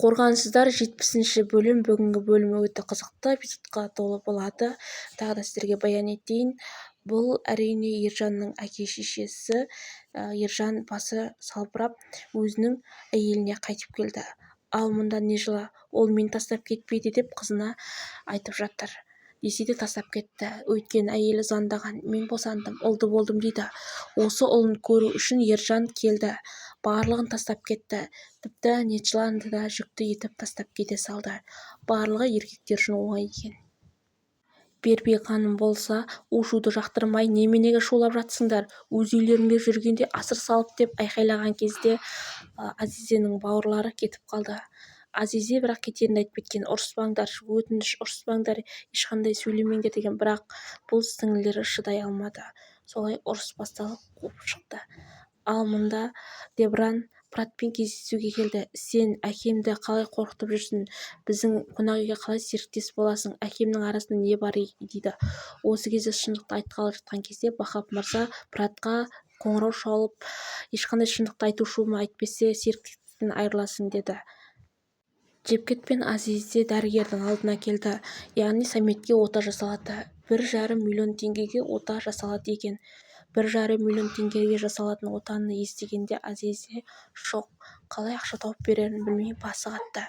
Қорғансыздар 70-ші бөлім. Бүгінгі бөлім өте қызықты, эпизодқа толы болады. Тағы да сіздерге баян етейін. Бұл әрине Ержанның әке-шешесі. Ержан басы салбырап өзінің әйеліне қайтып келді. Ал мұнда не жылы ол мені тастап кетпейді деп қызына айтып жатыр. Десе де тастап кетті. Өйткені әйелі звондаған, мен босандым, ұлды болдым дейді. Осы ұлын көру үшін Ержан келді. Барлығын тастап кетті. Тіпті Нечланды да жүкті етіп тастап кете салды. Барлығы еркектер үшін оңай екен. Пербе ханым болса, у-шуды жақтырмай, неменеге шулап жатсыңдар? Өз үйлеріңде жүргенде асыр салып деп айқайлаған кезде Азизенің бауырлары кетіп қалды. Азизе бірақ кетерін айтып кеткен. Ұрыспаңдар, өтініш ұрыспаңдар, ешқандай сөйлемеңдер деген, бірақ бұл сіңлілері шыдай алмады. Солай ұрыс басталып қуып шықты. Ал мұнда Дебран Пратпен кездесуге келді. Сен әкемді қалай қорқытып жүрсің? Біздің қонақ үйге қалай серіктес боласың? Әкемнің арасында не бар дейді. Осы кезде шындықты айтқалы жатқан кезде Бахап мырза Пратқа қоңырау шалып, ешқандай шындықты айтушы ма, әйтпесе серіктестіктен айырыласың деді. Джевкет пен Азизе дәрігердің алдына келді. Яғни Саметке ота жасалады. 1,5 миллион теңгеге ота жасалады екен. 1,5 миллион теңгеге жасалатын отаны естігенде Азизе шок. Қалай ақша тауып берерін білмей басы қатты.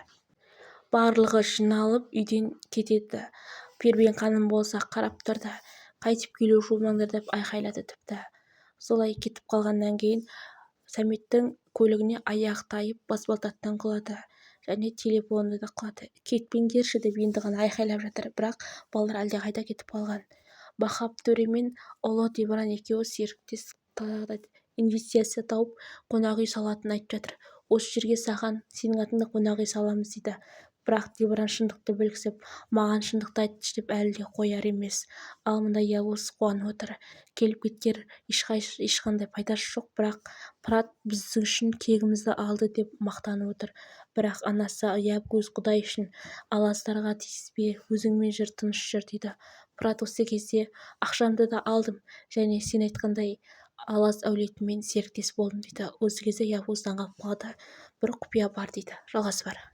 Барлығы жиналып үйден кетеді. Пербен ханым болса қарап тұрды. Қайтып келуші болмаңдар деп айқайлады тіпті. Солай кетіп қалғаннан кейін Саметтің көлігіне аяғы тайып баспалтаттан құлады. Және телефонды да құлады. Кетпеңдерші деп енді ғана айқайлап жатыр, бірақ балалар әлде қайда кетіп қалған. Бахап төре мен ұлы Дебран екеуі серіктес инвестиция тауып қонақ үй салатынын айтып жатыр. Осы жерге саған сенің атыңда қонақ үй саламыз дейді. Бірақ Дебран шындықты білгісіп, маған шындықты айтшы деп әлі де қояр емес. Ал мұнда Явуз қуанып отыр. Келіп кеткер ешқандай пайдасы жоқ, бірақ Прат біздің үшін кегімізді алды деп мақтанып отыр. Бірақ анасы Явуз құдай үшін аластарға тиіспе, өзіңмен жүр, тыныш жүр дейді. Прат осы кезде ақшамды да алдым және сен айтқандай Алас әулетімен серіктес болдым дейді. Осы кезде Явуз таңғалып қалады. Бір құпия бар дейді. Жалғасы бар.